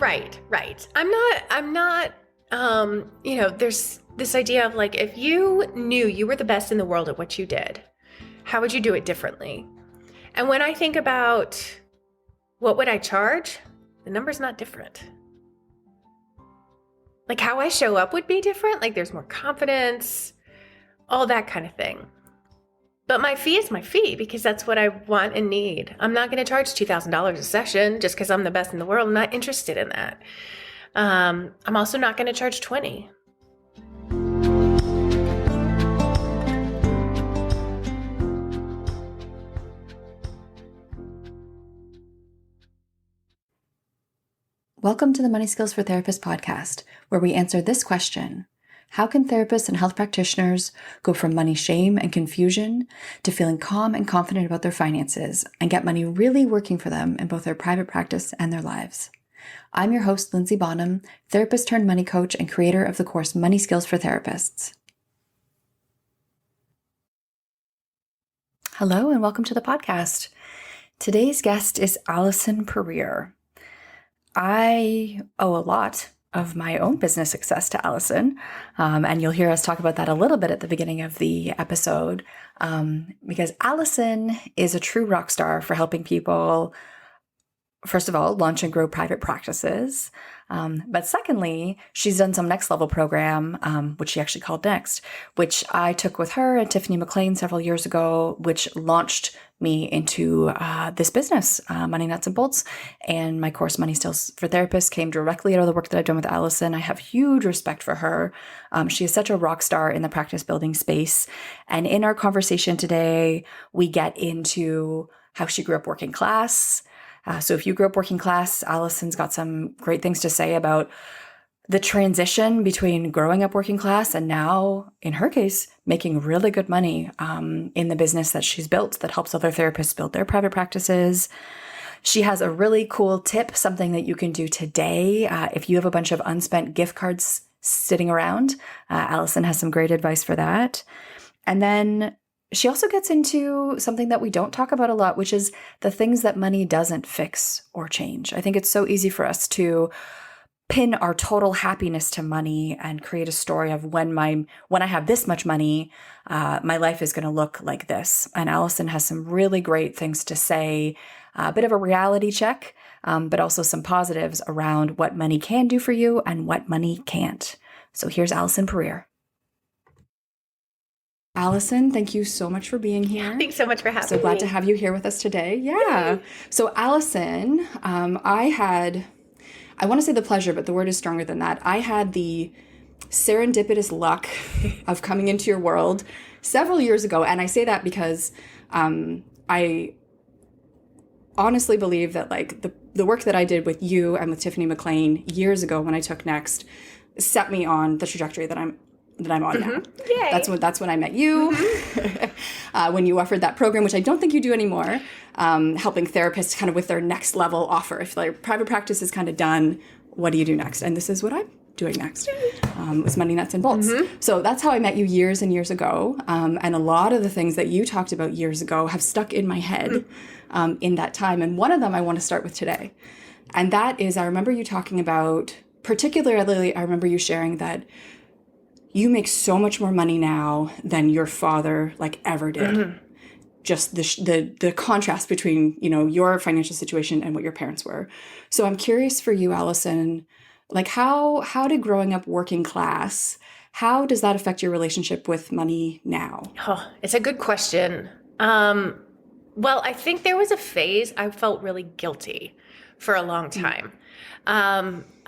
Right. I'm not, there's this idea of like, if you knew you were the best in the world at what you did, how would you do it differently? And when I think about what would I charge, the number's not different. Like how I show up would be different. Like there's more confidence, all that kind of thing. But my fee is my fee because that's what I want and need. I'm not going to charge $2,000 a session just because I'm the best in the world. I'm not interested in that. I'm also not going to charge $20. Welcome to the Money Skills for Therapists podcast, where we answer this question: how can therapists and health practitioners go from money shame and confusion to feeling calm and confident about their finances and get money really working for them in both their private practice and their lives? I'm your host, Linzy Bonham, therapist turned money coach and creator of the course Money Skills for Therapists. Hello and welcome to the podcast. Today's guest is Allison Puryear. I owe a lot of my own business success to Allison, and you'll hear us talk about that a little bit at the beginning of the episode, because Allison is a true rock star for helping people, first of all, launch and grow private practices. But secondly, she's done some next level program, which she actually called Next, which I took with her and Tiffany McLean several years ago, which launched me into this business, Money Nuts and Bolts. And my course, Money Skills for Therapists, came directly out of the work that I've done with Allison. I have huge respect for her. She is such a rock star in the practice building space. And in our conversation today, we get into how she grew up working class. So if you grew up working class, Allison's got some great things to say about the transition between growing up working class and now, in her case, making really good money in the business that she's built that helps other therapists build their private practices. She has a really cool tip, something that you can do today if you have a bunch of unspent gift cards sitting around. Allison has some great advice for that. And then she also gets into something that we don't talk about a lot, which is the things that money doesn't fix or change. I think it's so easy for us to pin our total happiness to money and create a story of when I have this much money, my life is going to look like this. And Allison has some really great things to say, a bit of a reality check, but also some positives around what money can do for you and what money can't. So here's Allison Puryear. Allison, thank you so much for being here. Thanks so much for having me. So glad to have you here with us today. Yeah. Yay. So Allison, I want to say the pleasure, but the word is stronger than that. I had the serendipitous luck of coming into your world several years ago. And I say that because I honestly believe that like the work that I did with you and with Tiffany McLean years ago when I took Next set me on the trajectory that I'm on now. Yay. That's when I met you, when you offered that program, which I don't think you do anymore, helping therapists kind of with their next level offer. If their private practice is kind of done, what do you do next? And this is what I'm doing next, was Money Nuts and Bolts. So that's how I met you years and years ago. And a lot of the things that you talked about years ago have stuck in my head in that time. And one of them I want to start with today. And that is, I remember you talking about, particularly, I remember you sharing that you make so much more money now than your father like ever did. Just the contrast between, your financial situation and what your parents were. So I'm curious for you, Allison, like how did growing up working class, how does that affect your relationship with money now? Oh, it's a good question. Well, I think there was a phase I felt really guilty for a long time.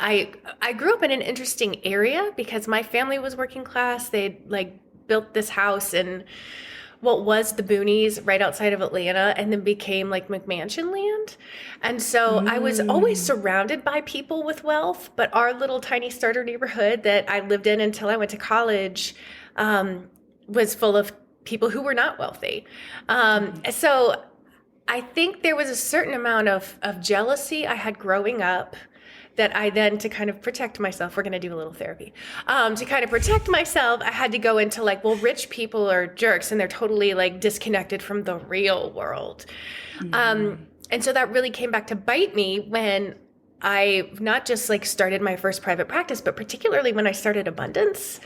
I grew up in an interesting area because my family was working class. They'd like built this house in what was the boonies right outside of Atlanta and then became like McMansion land. And so I was always surrounded by people with wealth, but our little tiny starter neighborhood that I lived in until I went to college was full of people who were not wealthy. So I think there was a certain amount of jealousy I had growing up that I then, to kind of protect myself, we're going to do a little therapy, to kind of protect myself, I had to go into like, well, rich people are jerks and they're totally like disconnected from the real world. And so that really came back to bite me when I not just like started my first private practice, but particularly when I started Abundance.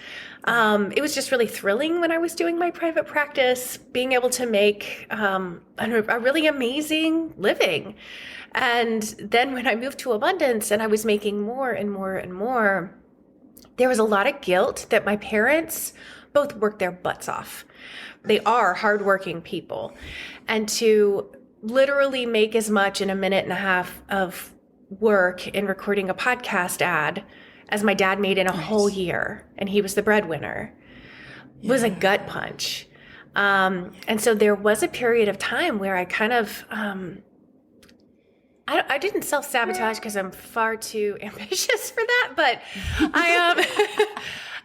It was just really thrilling when I was doing my private practice, being able to make a really amazing living. And then when I moved to Abundance and I was making more and more and more, there was a lot of guilt that my parents both worked their butts off. They are hardworking people. And to literally make as much in a minute and a half of work in recording a podcast ad as my dad made in a whole year, and he was the breadwinner, was a gut punch. And so there was a period of time where I kind of, I didn't self-sabotage because I'm far too ambitious for that, but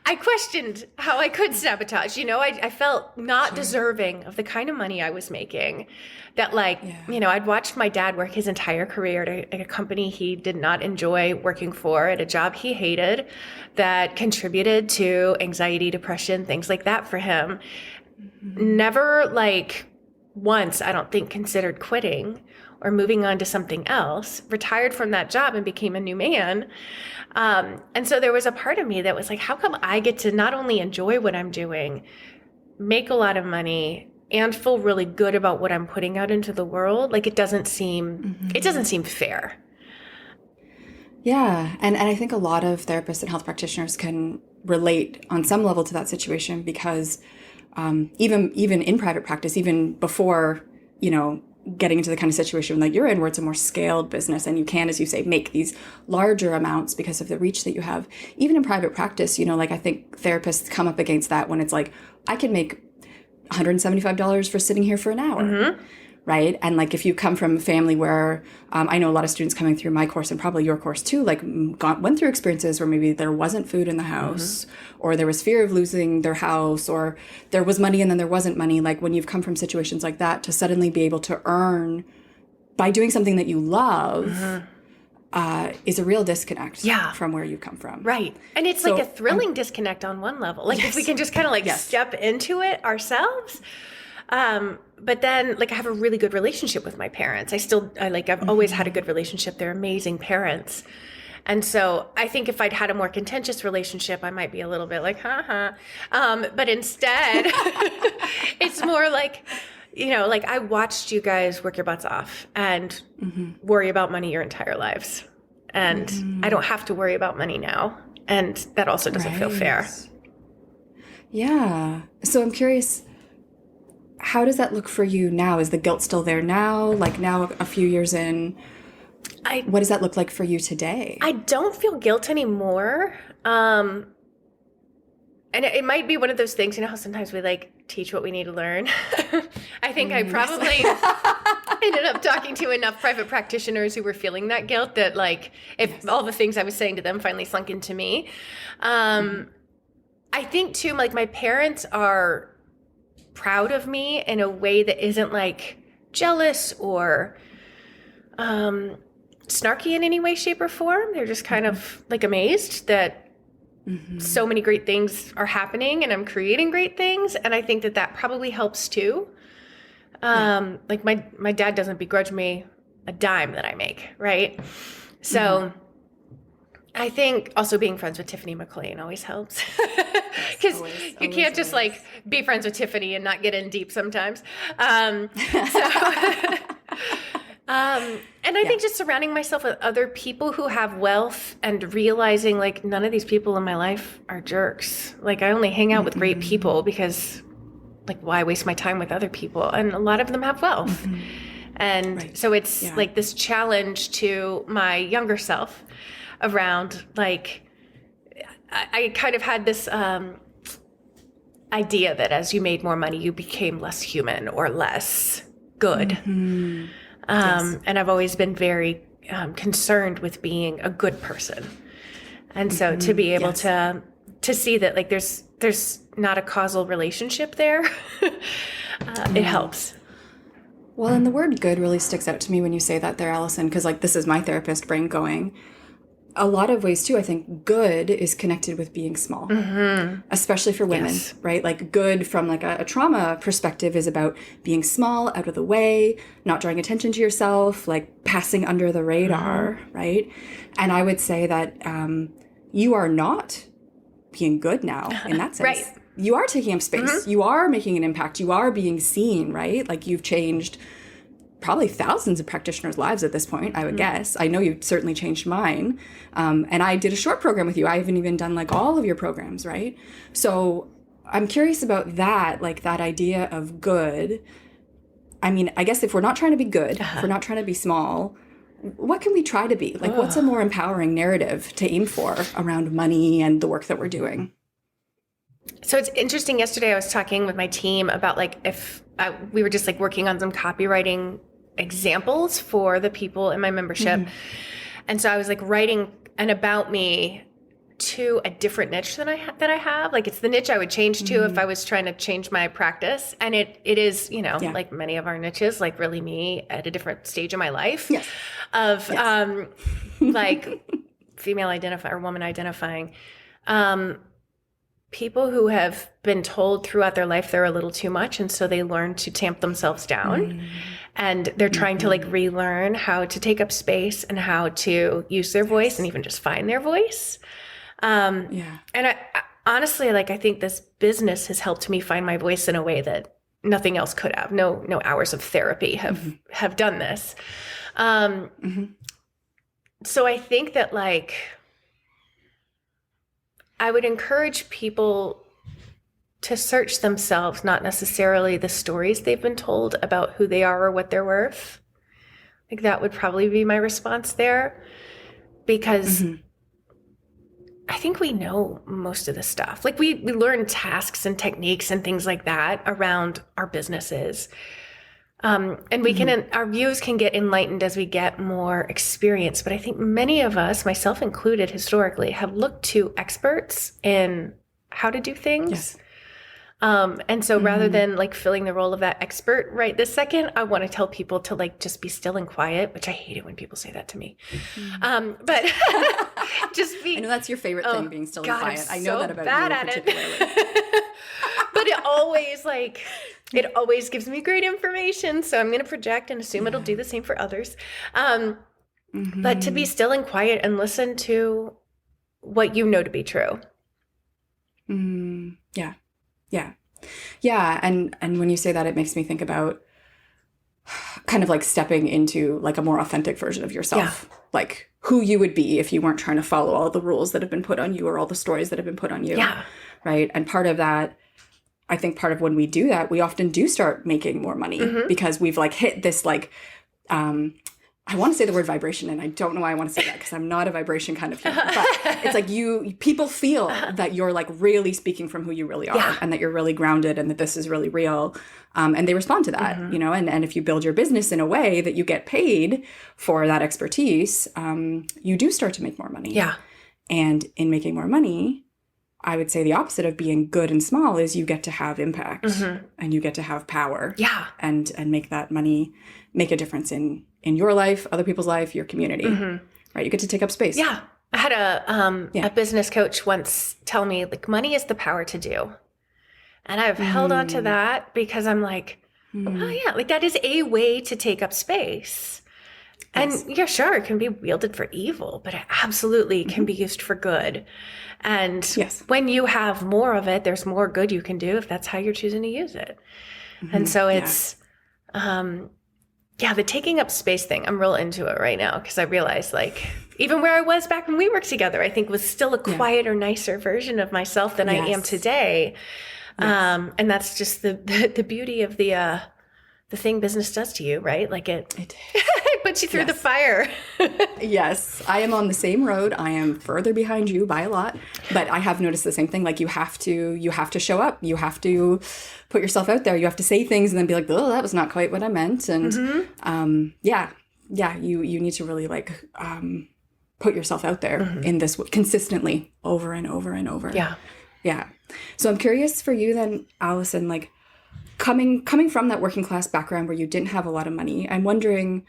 I questioned how I could sabotage. I felt not deserving of the kind of money I was making. That I'd watched my dad work his entire career at a company he did not enjoy working for, at a job he hated, that contributed to anxiety, depression, things like that for him. Never once, I don't think, considered quitting or moving on to something else, retired from that job and became a new man. And so there was a part of me that was like, how come I get to not only enjoy what I'm doing, make a lot of money, and feel really good about what I'm putting out into the world? It doesn't seem fair. Yeah. And I think a lot of therapists and health practitioners can relate on some level to that situation because even in private practice, even before, getting into the kind of situation that you're in where it's a more scaled business and you can, as you say, make these larger amounts because of the reach that you have. Even in private practice, I think therapists come up against that when it's like, I can make $175 for sitting here for an hour, right? And if you come from a family where I know a lot of students coming through my course and probably your course too, went through experiences where maybe there wasn't food in the house or there was fear of losing their house or there was money and then there wasn't money. When you've come from situations like that, to suddenly be able to earn by doing something that you love is a real disconnect from where you come from. Right. And it's a thrilling disconnect on one level. If we can just kind of step into it ourselves. But then I have a really good relationship with my parents. I've always had a good relationship. They're amazing parents. And so I think if I'd had a more contentious relationship, I might be a little bit but instead it's more I watched you guys work your butts off and worry about money your entire lives. And I don't have to worry about money now. And that also doesn't feel fair. Yeah. So I'm curious, how does that look for you now? Is the guilt still there now? Now a few years in, what does that look like for you today? I don't feel guilt anymore. And it might be one of those things, how sometimes we teach what we need to learn. I think I probably ended up talking to enough private practitioners who were feeling that guilt that if all the things I was saying to them finally sunk into me. I think too, my parents are proud of me in a way that isn't jealous or snarky in any way, shape, or form. They're just kind of amazed that so many great things are happening and I'm creating great things. And I think that probably helps too. My dad doesn't begrudge me a dime that I make, right? So I think also being friends with Tiffany McLean always helps. Because you can't just be friends with Tiffany and not get in deep sometimes. And I think just surrounding myself with other people who have wealth and realizing none of these people in my life are jerks. I only hang out with great people because why waste my time with other people? And a lot of them have wealth. And so it's this challenge to my younger self around I kind of had this idea that as you made more money, you became less human or less good. And I've always been very concerned with being a good person. And so to be able to see that there's not a causal relationship there, it helps. Well, and the word good really sticks out to me when you say that there, Allison, because this is my therapist brain going, a lot of ways too, I think good is connected with being small, especially for women, Yes. right? Like good from like a trauma perspective is about being small, out of the way, not drawing attention to yourself, like passing under the radar, right? And I would say that you are not being good now in that sense. Right. You are taking up space. You are making an impact. You are being seen, right? Like you've changed probably thousands of practitioners' lives at this point, I would guess. I know you've certainly changed mine. And I did a short program with you. I haven't even done like all of your programs, right? So I'm curious about that, like that idea of good. I mean, I guess if we're not trying to be good, if we're not trying to be small, what can we try to be? Like, what's a more empowering narrative to aim for around money and the work that we're doing? So it's interesting. Yesterday I was talking with my team about like if we were just like working on some copywriting examples for the people in my membership. And so I was like writing an about me to a different niche than I have. Like it's the niche I would change to if I was trying to change my practice. And it is, you know, like many of our niches, like really me at a different stage of my life of like female identify or woman identifying. People who have been told throughout their life they're a little too much, and so they learn to tamp themselves down. And they're trying to like relearn how to take up space and how to use their voice and even just find their voice. And I honestly, like, I think this business has helped me find my voice in a way that nothing else could have. No hours of therapy have done this. So I think that like, I would encourage people to search themselves, not necessarily the stories they've been told about who they are or what they're worth. Like that would probably be my response there, because I think we know most of the stuff. Like we learn tasks and techniques and things like that around our businesses. And we can, our views can get enlightened as we get more experience. But I think many of us, myself included, historically, have looked to experts in how to do things. And so rather than like filling the role of that expert right this second, I want to tell people to like just be still and quiet, which I hate it when people say that to me. But just be. I know that's your favorite thing, being still and quiet. I know so that about bad you at particularly. But it always like, it always gives me great information. So I'm going to project and assume it'll do the same for others. But to be still and quiet and listen to what you know to be true. Yeah. And when you say that, it makes me think about kind of like stepping into like a more authentic version of yourself, like who you would be if you weren't trying to follow all the rules that have been put on you or all the stories that have been put on you. Right. And part of that, I think part of when we do that, we often do start making more money because we've like hit this like, I want to say the word vibration, and I don't know why I want to say that because I'm not a vibration kind of human, but it's like people feel that you're like really speaking from who you really are and that you're really grounded and that this is really real. And they respond to that, you know, and if you build your business in a way that you get paid for that expertise, you do start to make more money. And in making more money, I would say the opposite of being good and small is you get to have impact and you get to have power and make that money make a difference in your life, other people's life, your community, right? You get to take up space. I had a business coach once tell me like money is the power to do. And I've held on to that because I'm like, oh yeah, like that is a way to take up space. And yeah, sure, it can be wielded for evil, but it absolutely can be used for good. And when you have more of it, there's more good you can do if that's how you're choosing to use it. And so it's, the taking up space thing, I'm real into it right now because I realized like, even where I was back when we worked together, I think was still a quieter, nicer version of myself than I am today. And that's just the beauty of the thing business does to you, right? Like it puts you through the fire. Yes, I am on the same road. I am further behind you by a lot, but I have noticed the same thing. Like you have to show up. You have to put yourself out there. You have to say things and then be like, oh, that was not quite what I meant. And you need to really like put yourself out there in this consistently over and over and over. Yeah. So I'm curious for you then, Allison, like coming from that working class background where you didn't have a lot of money, I'm wondering,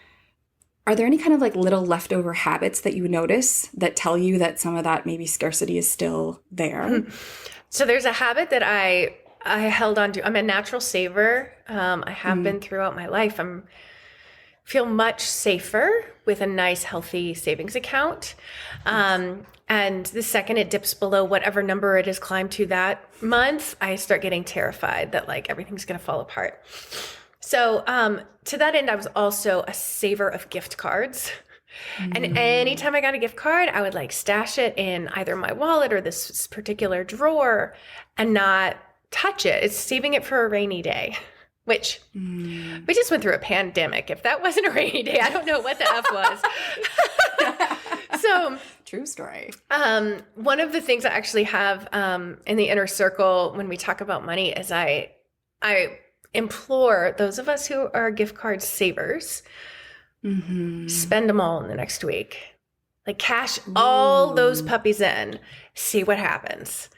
are there any kind of like little leftover habits that you notice that tell you that some of that maybe scarcity is still there? So there's a habit that I held on to. I'm a natural saver. I have been throughout my life. Feel much safer with a nice, healthy savings account. And the second it dips below whatever number it has climbed to that month, I start getting terrified that like everything's going to fall apart. So to that end, I was also a saver of gift cards. And anytime I got a gift card, I would like stash it in either my wallet or this particular drawer and not touch it. It's saving it for a rainy day, which we just went through a pandemic. If that wasn't a rainy day, I don't know what the F was. So true story. One of the things I actually have in the inner circle when we talk about money is I implore those of us who are gift card savers, spend them all in the next week. Like cash all those puppies in, see what happens.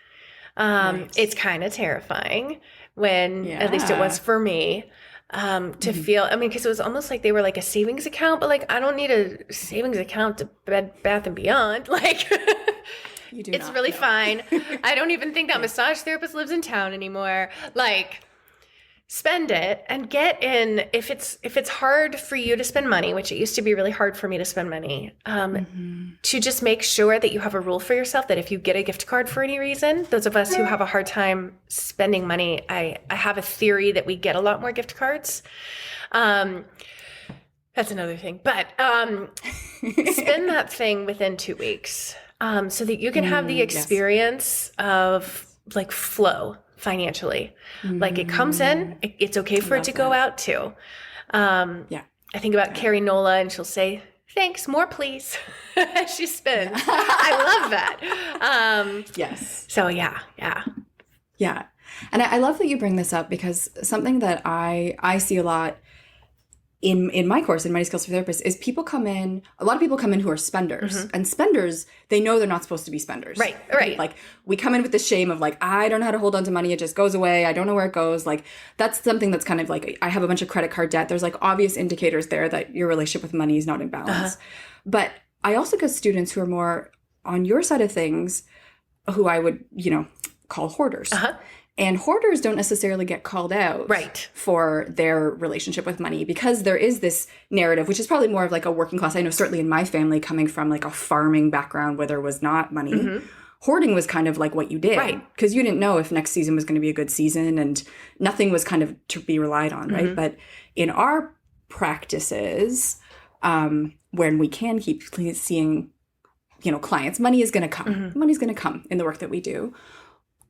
Nice. It's kind of terrifying when, at least it was for me, to feel, I mean, because it was almost like they were like a savings account, but like, I don't need a savings account to Bed Bath and Beyond. Like, it's really fine. I don't even think that massage therapist lives in town anymore. Like, spend it and get in. If it's hard for you to spend money, which it used to be really hard for me to spend money, to just make sure that you have a rule for yourself that if you get a gift card for any reason, those of us who have a hard time spending money, I have a theory that we get a lot more gift cards. That's another thing, but spend that thing within 2 weeks so that you can have the experience of like flow financially. Like it comes in, it's okay for it to go out too. I think about Carrie Nola and she'll say, thanks, more please, as she spins. I love that. Yes. So yeah. And I love that you bring this up because something that I see a lot in my course, in Money Skills for Therapists, is a lot of people come in who are spenders. And spenders, they know they're not supposed to be spenders. Right. Like, we come in with the shame of like, I don't know how to hold on to money. It just goes away. I don't know where it goes. Like, that's something that's kind of like, I have a bunch of credit card debt. There's like obvious indicators there that your relationship with money is not in balance. But I also get students who are more on your side of things, who I would, call hoarders. And hoarders don't necessarily get called out for their relationship with money because there is this narrative, which is probably more of like a working class. I know certainly in my family, coming from like a farming background where there was not money, hoarding was kind of like what you did because you didn't know if next season was going to be a good season and nothing was kind of to be relied on, right? But in our practices, when we can keep seeing, clients, money is going to come. Money's going to come in the work that we do.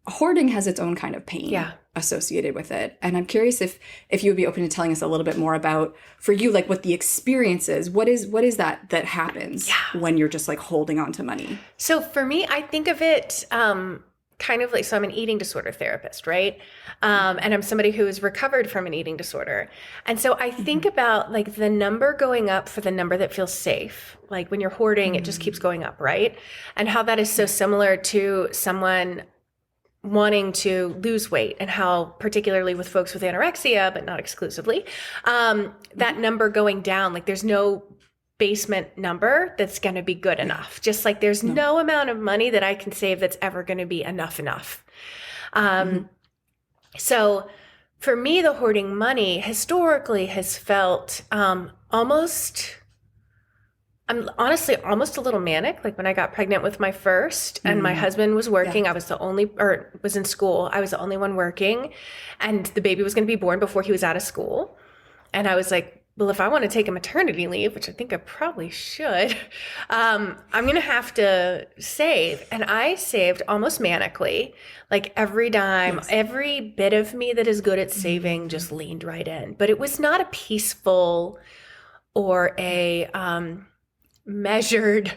Hoarding has its own kind of pain associated with it. And I'm curious if you would be open to telling us a little bit more about, for you, like what the experience is. What is that happens when you're just like holding on to money? So for me, I think of it kind of like, so I'm an eating disorder therapist, right? And I'm somebody who is recovered from an eating disorder. And so I think about like the number going up for the number that feels safe. Like when you're hoarding, it just keeps going up, right? And how that is so similar to someone wanting to lose weight, and how particularly with folks with anorexia, but not exclusively, that number going down, like there's no basement number that's going to be good enough. Just like there's no amount of money that I can save that's ever going to be enough. So for me, the hoarding money historically has felt almost, I'm honestly almost a little manic. Like when I got pregnant with my first and my husband was working, I was was in school. I was the only one working, and the baby was going to be born before he was out of school. And I was like, well, if I want to take a maternity leave, which I think I probably should, I'm going to have to save. And I saved almost manically, like every dime, every bit of me that is good at saving just leaned right in. But it was not a peaceful or a measured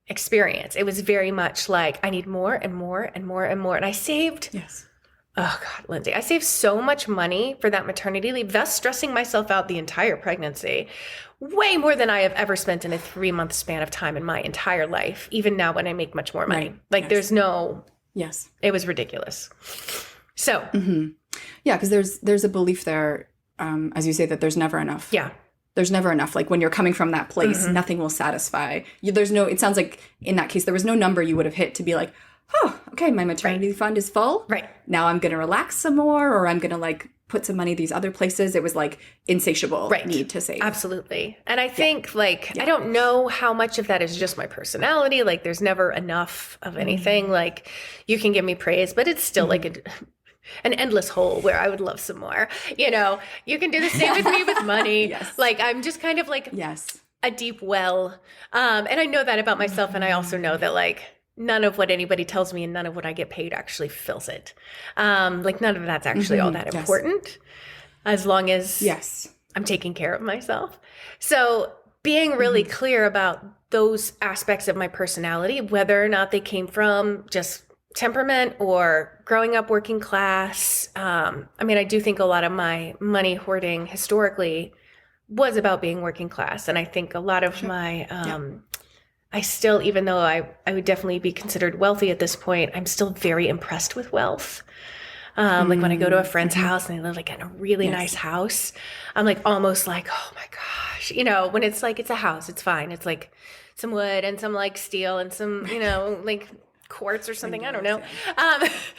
experience. It was very much like, I need more and more and more and more. And I saved, oh God, Lindsay, I saved so much money for that maternity leave, thus stressing myself out the entire pregnancy, way more than I have ever spent in a 3-month span of time in my entire life, even now when I make much more money. There's no, it was ridiculous. So. Yeah, because there's a belief there, as you say, that there's never enough. there's never enough. Like when you're coming from that place, nothing will satisfy you. It sounds like in that case, there was no number you would have hit to be like, oh, okay, my maternity fund is full. Right. Now I'm going to relax some more, or I'm going to like put some money these other places. It was like insatiable need to save. Absolutely. And I think I don't know how much of that is just my personality. Like there's never enough of anything. Like you can give me praise, but it's still like an endless hole where I would love some more. You know, you can do the same with me with money. Like I'm just kind of like a deep well. And I know that about myself. And I also know that like none of what anybody tells me and none of what I get paid actually fills it. Like none of that's actually all that important as long as I'm taking care of myself. So being really clear about those aspects of my personality, whether or not they came from just temperament or growing up working class. I mean, I do think a lot of my money hoarding historically was about being working class. And I think a lot of my, I still, even though I would definitely be considered wealthy at this point, I'm still very impressed with wealth. Like when I go to a friend's house and they live like in a really nice house, I'm like almost like, oh my gosh, you know, when it's like, it's a house, it's fine. It's like some wood and some like steel and some, you know, like quartz or something. I don't know.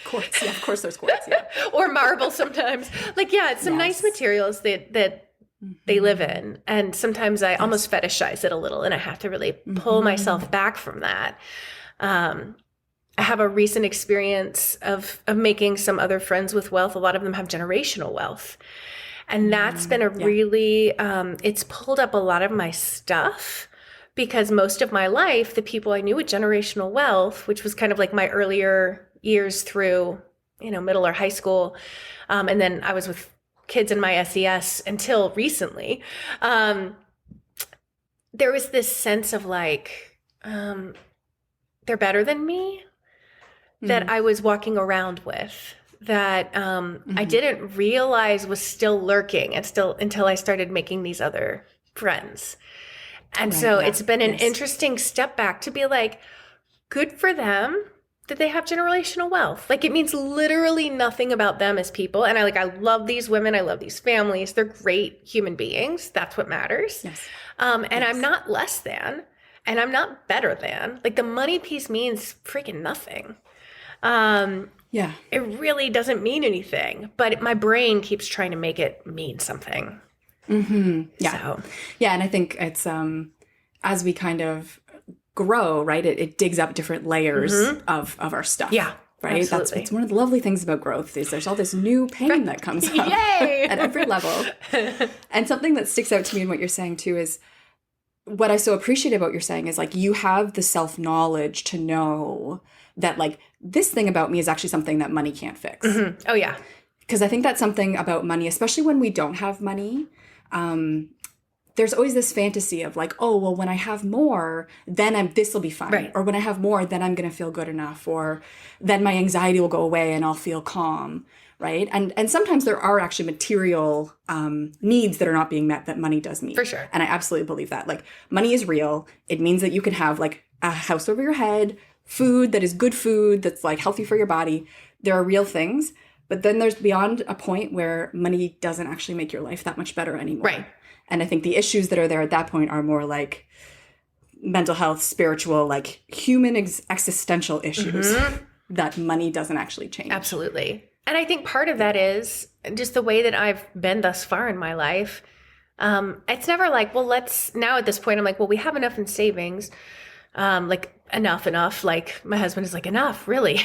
Quartz. Yeah, of course there's quartz. Yeah. Or marble sometimes. Like, yeah, it's some nice materials that they live in. And sometimes I almost fetishize it a little and I have to really pull myself back from that. I have a recent experience of making some other friends with wealth. A lot of them have generational wealth. And that's been a really, it's pulled up a lot of my stuff because most of my life, the people I knew with generational wealth, which was kind of like my earlier years through, you know, middle or high school. And then I was with kids in my SES until recently, there was this sense of like, they're better than me that I was walking around with that I didn't realize was still lurking and still until I started making these other friends. And so it's been an interesting step back to be like, good for them that they have generational wealth. Like it means literally nothing about them as people. And I love these women. I love these families. They're great human beings. That's what matters. And I'm not less than, and I'm not better than. Like the money piece means freaking nothing. It really doesn't mean anything, but my brain keeps trying to make it mean something. And I think it's, as we kind of grow, right? It digs up different layers of our stuff. Yeah. Right. Absolutely. That's one of the lovely things about growth is there's all this new pain that comes up at every level. And something that sticks out to me in what you're saying too is what I so appreciate about what you're saying is like you have the self-knowledge to know that like this thing about me is actually something that money can't fix. Oh yeah. Because I think that's something about money, especially when we don't have money. There's always this fantasy of like, oh, well, when I have more, then this will be fine. Right. Or when I have more, then I'm going to feel good enough. Or then my anxiety will go away and I'll feel calm. Right. And sometimes there are actually material needs that are not being met that money does meet. For sure. And I absolutely believe that. Like money is real. It means that you can have like a house over your head, food that is good food, that's like healthy for your body. There are real things. But then there's beyond a point where money doesn't actually make your life that much better anymore. Right. And I think the issues that are there at that point are more like mental health, spiritual, like human existential issues that money doesn't actually change. Absolutely. And I think part of that is just the way that I've been thus far in my life. It's never like, well, now at this point, I'm like, well, we have enough in savings. Like enough. Like my husband is like, enough, really?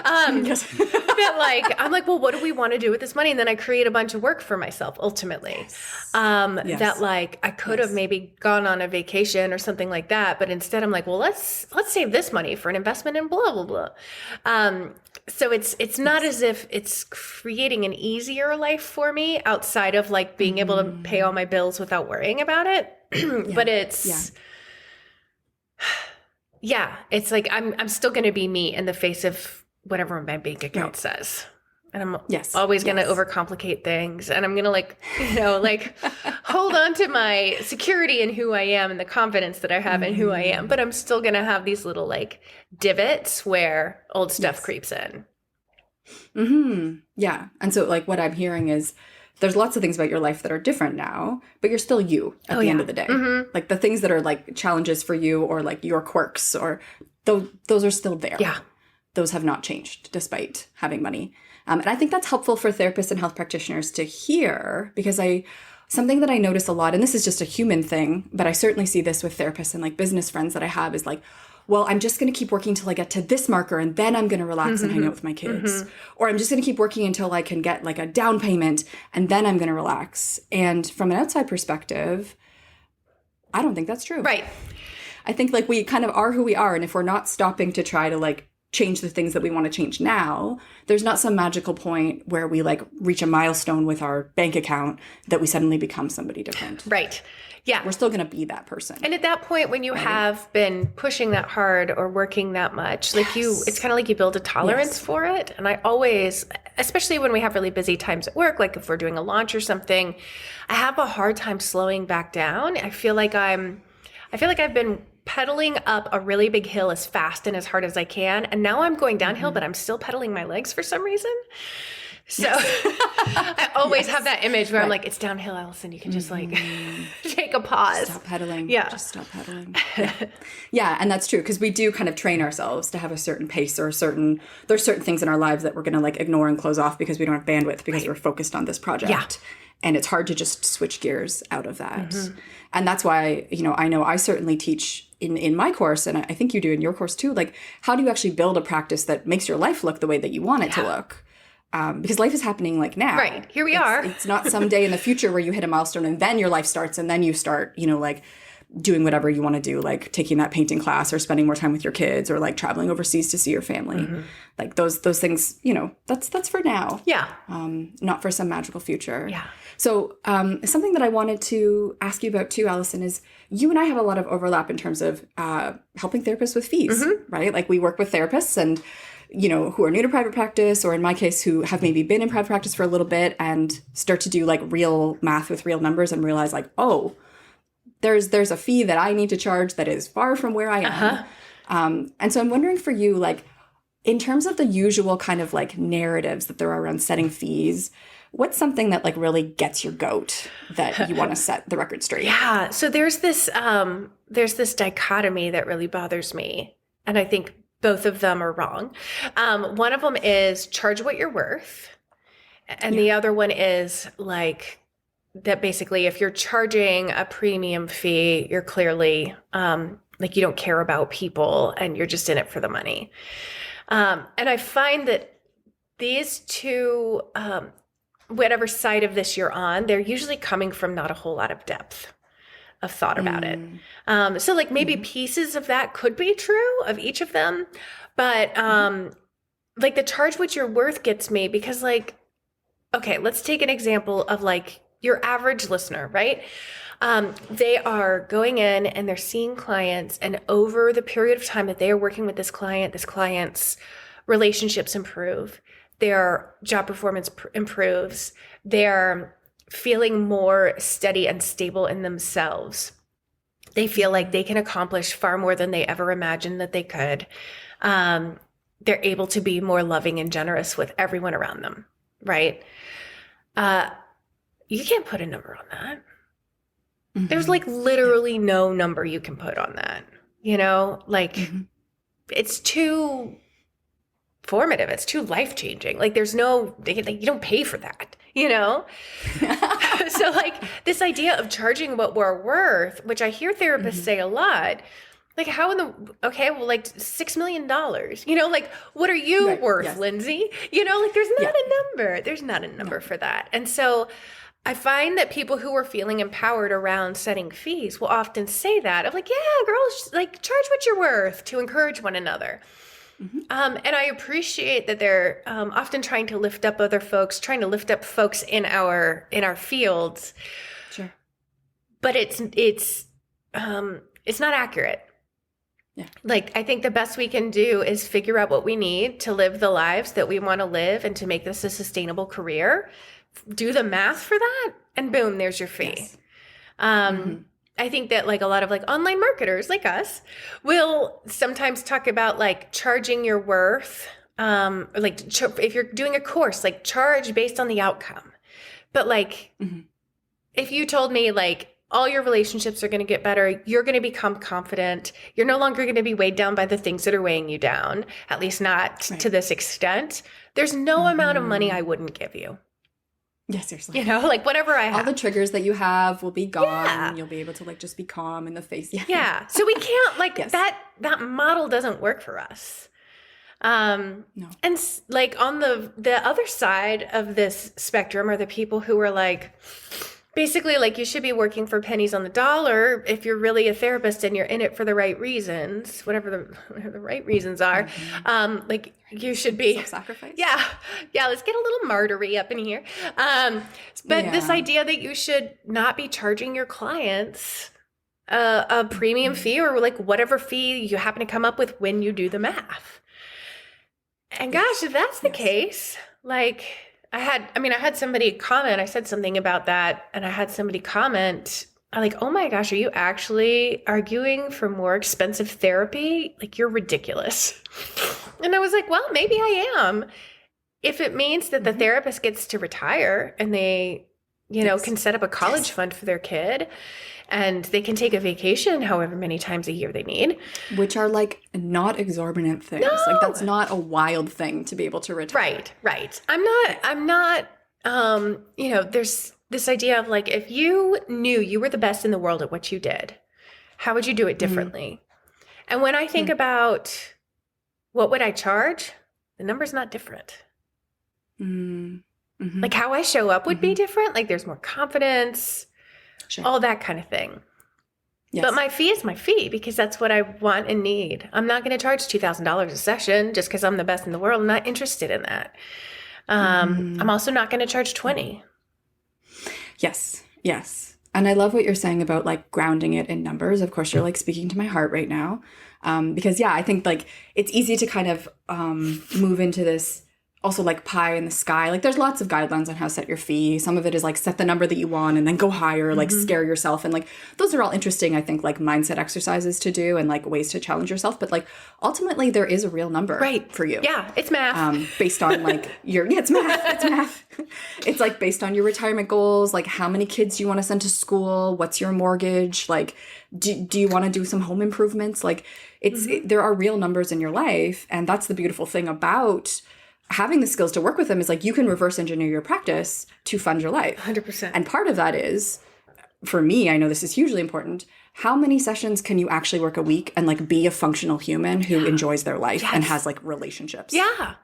That like, I'm like, well, what do we want to do with this money? And then I create a bunch of work for myself ultimately. That like, I could have maybe gone on a vacation or something like that. But instead I'm like, well, let's save this money for an investment in blah, blah, blah. So it's not as if it's creating an easier life for me outside of like being able to pay all my bills without worrying about it. But it's, it's like I'm still going to be me in the face of whatever my bank account says. And I'm always going to overcomplicate things. And I'm going to like, like hold on to my security in who I am and the confidence that I have in who I am. But I'm still going to have these little like divots where old stuff creeps in. Yeah. And so like what I'm hearing is there's lots of things about your life that are different now, but you're still you at the end of the day. Like the things that are like challenges for you or like your quirks or those are still there. Yeah. Those have not changed despite having money. And I think that's helpful for therapists and health practitioners to hear, because something that I notice a lot, and this is just a human thing, but I certainly see this with therapists and like business friends that I have, is like, well, I'm just going to keep working till I get to this marker and then I'm going to relax and hang out with my kids. Or I'm just going to keep working until I can get like a down payment and then I'm going to relax. And from an outside perspective, I don't think that's true. Right. I think like we kind of are who we are. And if we're not stopping to try to like change the things that we want to change now, there's not some magical point where we like reach a milestone with our bank account that we suddenly become somebody different. Right. Yeah. We're still going to be that person. And at that point, when you have been pushing that hard or working that much, like it's kind of like you build a tolerance for it. And I always, especially when we have really busy times at work, like if we're doing a launch or something, I have a hard time slowing back down. I feel like I've been pedaling up a really big hill as fast and as hard as I can. And now I'm going downhill, but I'm still pedaling my legs for some reason. So I always have that image where I'm like, it's downhill, Allison. You can just like take a pause. Stop pedaling. Yeah. Just stop pedaling. Yeah. And that's true. Because we do kind of train ourselves to have a certain pace or there's certain things in our lives that we're going to like ignore and close off because we don't have bandwidth because we're focused on this project. Yeah. And it's hard to just switch gears out of that. And that's why, I know I certainly teach in my course, and I think you do in your course too, like how do you actually build a practice that makes your life look the way that you want it to look? Because life is happening like now. Right. Here we are. It's not someday in the future where you hit a milestone and then your life starts and then you start, like doing whatever you want to do, like taking that painting class or spending more time with your kids or like traveling overseas to see your family. Like those things, that's for now. Yeah. Not for some magical future. Yeah. So something that I wanted to ask you about too, Allison, is you and I have a lot of overlap in terms of helping therapists with fees, right? Like we work with therapists and who are new to private practice, or in my case, who have maybe been in private practice for a little bit and start to do like real math with real numbers and realize like, oh, there's a fee that I need to charge that is far from where I am. And so I'm wondering for you, like in terms of the usual kind of like narratives that there are around setting fees, what's something that like really gets your goat that you want to set the record straight? Yeah. So there's this dichotomy that really bothers me. And I think both of them are wrong. One of them is charge what you're worth. And the other one is like that basically if you're charging a premium fee, you're clearly like you don't care about people and you're just in it for the money. And I find that these two, whatever side of this you're on, they're usually coming from not a whole lot of depth of thought about it. So like maybe pieces of that could be true of each of them, but like the charge what you're worth gets me because like, okay, let's take an example of like your average listener, right? They are going in and they're seeing clients, and over the period of time that they are working with this client's relationships improve, their job performance improves, they're feeling more steady and stable in themselves. They feel like they can accomplish far more than they ever imagined that they could. They're able to be more loving and generous with everyone around them, right? You can't put a number on that. There's like literally no number you can put on that, like it's too formative. It's too life-changing. Like there's no, you don't pay for that, So like this idea of charging what we're worth, which I hear therapists say a lot, like how in like $6 million, like what are you worth, Lindsay? Like there's not a number. There's not a number for that. And so I find that people who are feeling empowered around setting fees will often say that of like, yeah, girls, like charge what you're worth to encourage one another. And I appreciate that they're often trying to lift up other folks, trying to lift up folks in our fields. Sure. But it's not accurate. Yeah. Like I think the best we can do is figure out what we need to live the lives that we want to live and to make this a sustainable career. Do the math for that, and boom, there's your fee. Yes. I think that like a lot of like online marketers like us will sometimes talk about like charging your worth, or like if you're doing a course, like charge based on the outcome, But like, if you told me like all your relationships are going to get better, you're going to become confident, you're no longer going to be weighed down by the things that are weighing you down, at least not to this extent, there's no amount of money I wouldn't give you. Yeah, seriously. You know, like whatever I have. All the triggers that you have will be gone. Yeah. You'll be able to like just be calm in the face. Yeah. Yeah. So we can't like that model doesn't work for us. No. And like on the other side of this spectrum are the people who are like, basically like you should be working for pennies on the dollar if you're really a therapist and you're in it for the right reasons, whatever the right reasons are. Like you should be self-sacrifice. Yeah. Let's get a little martyry up in here. But this idea that you should not be charging your clients a premium fee or like whatever fee you happen to come up with when you do the math. And gosh, if that's the case, like I had somebody comment, I said something about that, and I had somebody comment, like, oh my gosh, are you actually arguing for more expensive therapy? Like, you're ridiculous. And I was like, well, maybe I am. If it means that the therapist gets to retire and they, can set up a college fund for their kid and they can take a vacation however many times a year they need. Which are like not exorbitant things. No. Like that's not a wild thing to be able to retire. Right. I'm not, there's this idea of like, if you knew you were the best in the world at what you did, how would you do it differently? And when I think about what would I charge, the number's not different. Like how I show up would be different. Like there's more confidence, all that kind of thing. Yes. But my fee is my fee because that's what I want and need. I'm not going to charge $2,000 a session just because I'm the best in the world. I'm not interested in that. I'm also not going to charge $20. Yes. And I love what you're saying about like grounding it in numbers. Of course, you're like speaking to my heart right now. Because I think like it's easy to kind of move into this also like pie in the sky. Like there's lots of guidelines on how to set your fee. Some of it is like set the number that you want and then go higher, like scare yourself. And like those are all interesting, I think, like mindset exercises to do and like ways to challenge yourself. But like ultimately there is a real number for you. Yeah, it's math. Based on like it's math. It's like based on your retirement goals, like how many kids you want to send to school, what's your mortgage, like do you want to do some home improvements? Like there are real numbers in your life. And that's the beautiful thing about having the skills to work with them is like you can reverse engineer your practice to fund your life. 100%. And part of that is, for me, I know this is hugely important, how many sessions can you actually work a week and like be a functional human who enjoys their life and has like relationships? Yeah.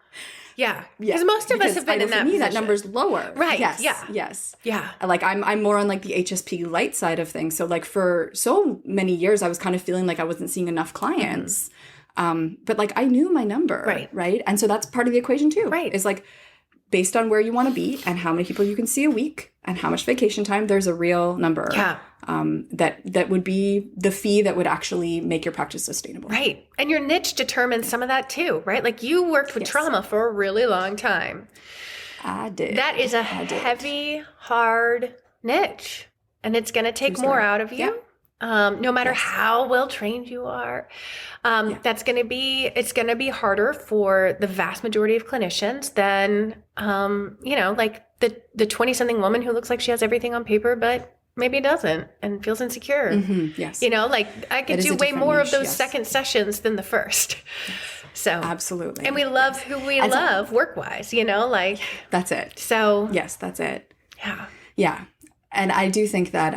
Because most of us have been in that for me, position. that number's lower. Right. Yes. Yeah. Like I'm more on like the HSP light side of things. So like for so many years, I was kind of feeling like I wasn't seeing enough clients. But like I knew my number, right? And so that's part of the equation too, right? Is like based on where you want to be and how many people you can see a week and how much vacation time, there's a real number. That would be the fee that would actually make your practice sustainable. Right. And your niche determines some of that too, right? Like you worked with trauma for a really long time. I did. That is a heavy, hard niche. And it's going to take more out of you. Yeah. No matter how well trained you are, it's going to be harder for the vast majority of clinicians than, like the 20-something woman who looks like she has everything on paper, but maybe doesn't and feels insecure. Yes. Like I could do way more of those second sessions than the first. So absolutely. And we love who we love work-wise, like that's it. So yes, that's it. Yeah. And I do think that,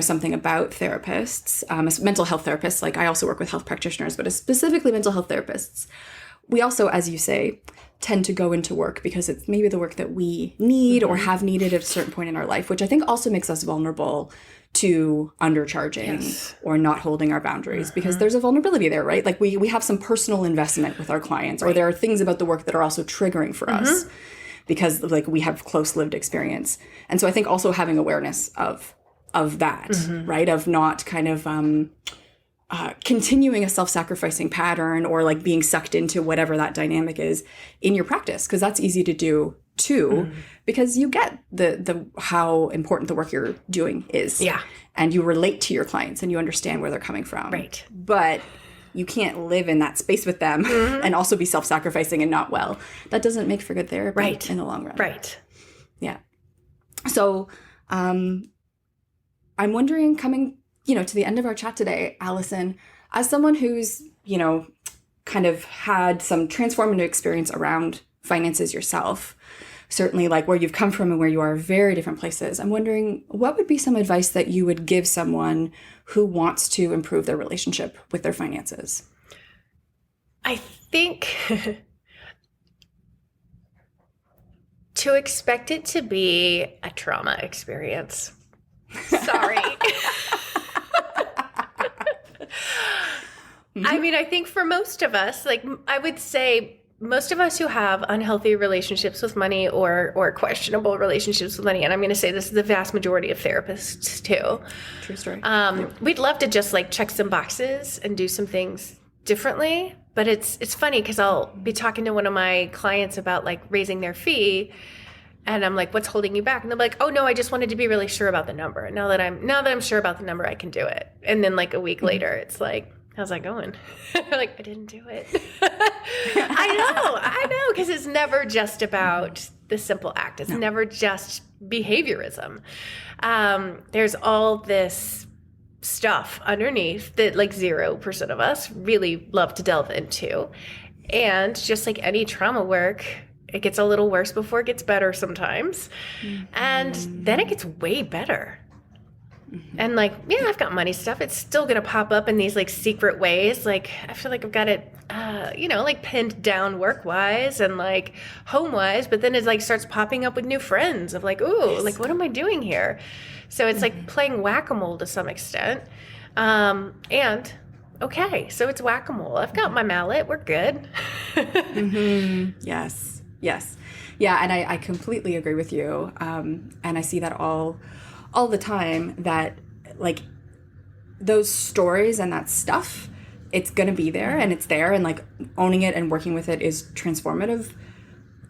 something about therapists, as mental health therapists, like I also work with health practitioners, but specifically mental health therapists, we also, as you say, tend to go into work because it's maybe the work that we need or have needed at a certain point in our life, which I think also makes us vulnerable to undercharging or not holding our boundaries because there's a vulnerability there, right? Like we have some personal investment with our clients or there are things about the work that are also triggering for us. Because like we have close lived experience. And so I think also having awareness of that, right? Of not kind of continuing a self-sacrificing pattern or like being sucked into whatever that dynamic is in your practice. Because that's easy to do too, because you get the how important the work you're doing is. Yeah. And you relate to your clients and you understand where they're coming from. Right. But you can't live in that space with them and also be self-sacrificing and not well. That doesn't make for good therapy in the long run. Right. Yeah. So I'm wondering, coming, to the end of our chat today, Allison, as someone who's, kind of had some transformative experience around finances yourself, certainly like where you've come from and where you are, very different places. I'm wondering, what would be some advice that you would give someone who wants to improve their relationship with their finances? I think to expect it to be a trauma experience. Sorry. I mean, I think for most of us, like I would say most of us who have unhealthy relationships with money or questionable relationships with money, and I'm going to say this is the vast majority of therapists too. True story. We'd love to just like check some boxes and do some things differently. But it's funny because I'll be talking to one of my clients about like raising their fee, and I'm like, "What's holding you back?" And they're like, "Oh no, I just wanted to be really sure about the number. And now that I'm sure about the number, I can do it." And then like a week later, it's like, "How's that going?" Like, I didn't do it. I know, because it's never just about the simple act. It's never just behaviorism. There's all this stuff underneath that like 0% of us really love to delve into. And just like any trauma work, it gets a little worse before it gets better sometimes. And then it gets way better. And like, yeah, I've got money stuff. It's still going to pop up in these like secret ways. Like, I feel like I've got it, like pinned down work-wise and like home-wise, but then it like starts popping up with new friends of like, ooh, like what am I doing here? So it's like playing whack-a-mole to some extent. And okay, so it's whack-a-mole. I've got my mallet. We're good. Yes. Yeah, and I completely agree with you. And I see that all the time, that like those stories and that stuff, it's going to be there and it's there, and like owning it and working with it is transformative.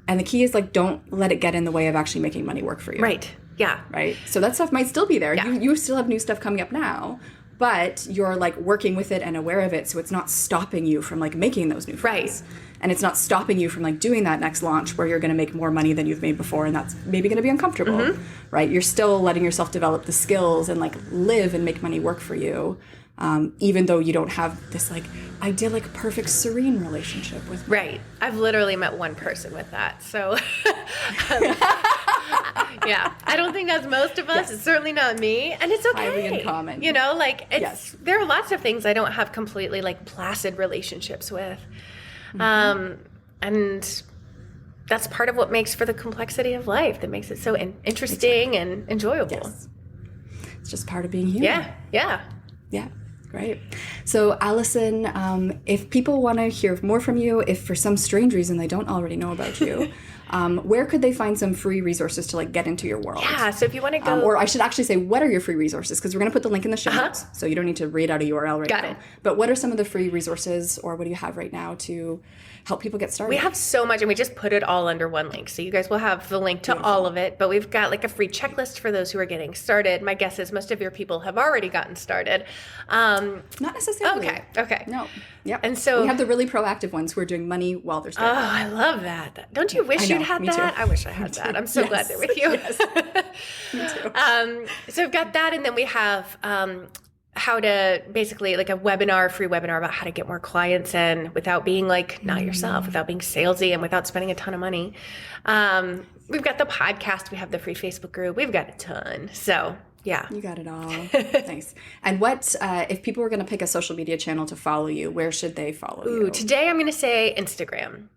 And the key is like, don't let it get in the way of actually making money work for you. Right. Yeah. Right. So that stuff might still be there. Yeah. You still have new stuff coming up now, but you're like working with it and aware of it. So it's not stopping you from like making those new friends. Right. And it's not stopping you from like doing that next launch where you're going to make more money than you've made before. And that's maybe going to be uncomfortable, right? You're still letting yourself develop the skills and like live and make money work for you. Even though you don't have this like idyllic, perfect, serene relationship with money. Right. I've literally met one person with that. So yeah, I don't think that's most of us. Yes. It's certainly not me. And it's okay. Highly in common. Like there are lots of things I don't have completely like placid relationships with. And that's part of what makes for the complexity of life, that makes it so interesting and enjoyable. Yes. It's just part of being human. Yeah. Great. So Allison, if people want to hear more from you, if for some strange reason they don't already know about you, where could they find some free resources to like get into your world? Yeah, so if you want to go... or I should actually say, what are your free resources? Because we're going to put the link in the show notes, so you don't need to read out a URL right now. Got it. But what are some of the free resources, or what do you have right now to help people get started? We have so much, and we just put it all under one link. So you guys will have the link to all of it, but we've got like a free checklist for those who are getting started. My guess is most of your people have already gotten started. Not necessarily. Okay. No. Yep. And so we have the really proactive ones who are doing money while they're starting. Oh, I love that. Don't you wish you'd had that? Too. I wish I had that. I'm so glad they're with you. Yes. Me too. So we've got that, and then we have how to basically like a free webinar about how to get more clients in without being like not yourself, without being salesy, and without spending a ton of money. We've got the podcast. We have the free Facebook group. We've got a ton. So yeah. You got it all. Nice. And what, if people were going to pick a social media channel to follow you, where should they follow you? Today I'm going to say Instagram.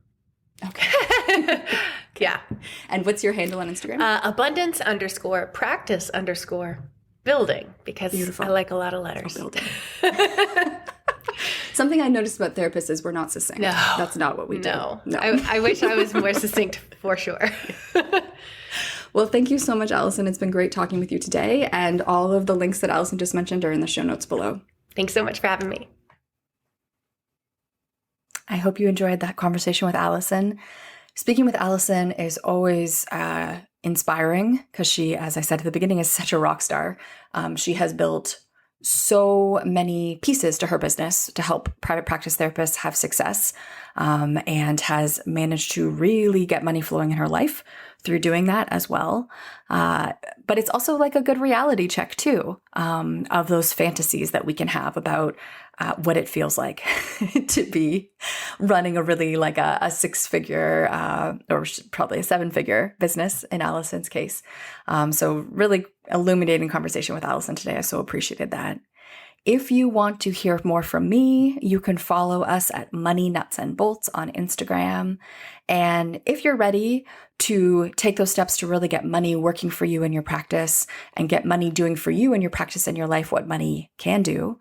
Okay. Yeah. And what's your handle on Instagram? abundance_practice_building, because Beautiful. I like a lot of letters. Building. Something I noticed about therapists is we're not succinct. No. That's not what we do. No. I wish I was more succinct for sure. Well, thank you so much, Allison. It's been great talking with you today. And all of the links that Allison just mentioned are in the show notes below. Thanks so much for having me. I hope you enjoyed that conversation with Allison. Speaking with Allison is always inspiring because she, as I said at the beginning, is such a rock star. She has built so many pieces to her business to help private practice therapists have success, and has managed to really get money flowing in her life through doing that as well. But it's also like a good reality check too, of those fantasies that we can have about what it feels like to be running a really like a six-figure or probably a seven-figure business in Allison's case. So really illuminating conversation with Allison today. I so appreciated that. If you want to hear more from me, you can follow us at Money Nuts and Bolts on Instagram. And if you're ready to take those steps to really get money working for you in your practice and get money doing for you in your practice and your life what money can do,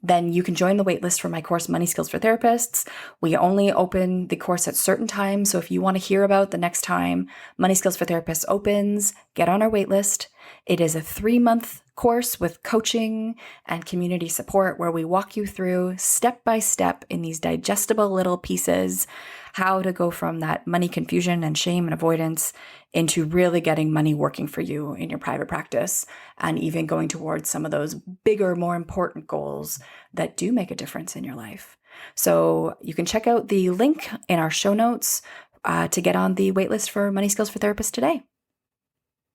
then you can join the waitlist for my course, Money Skills for Therapists. We only open the course at certain times. So if you want to hear about the next time Money Skills for Therapists opens, get on our waitlist. It is a 3-month course with coaching and community support where we walk you through step by step in these digestible little pieces how to go from that money confusion and shame and avoidance into really getting money working for you in your private practice, and even going towards some of those bigger, more important goals that do make a difference in your life. So you can check out the link in our show notes to get on the waitlist for Money Skills for Therapists today.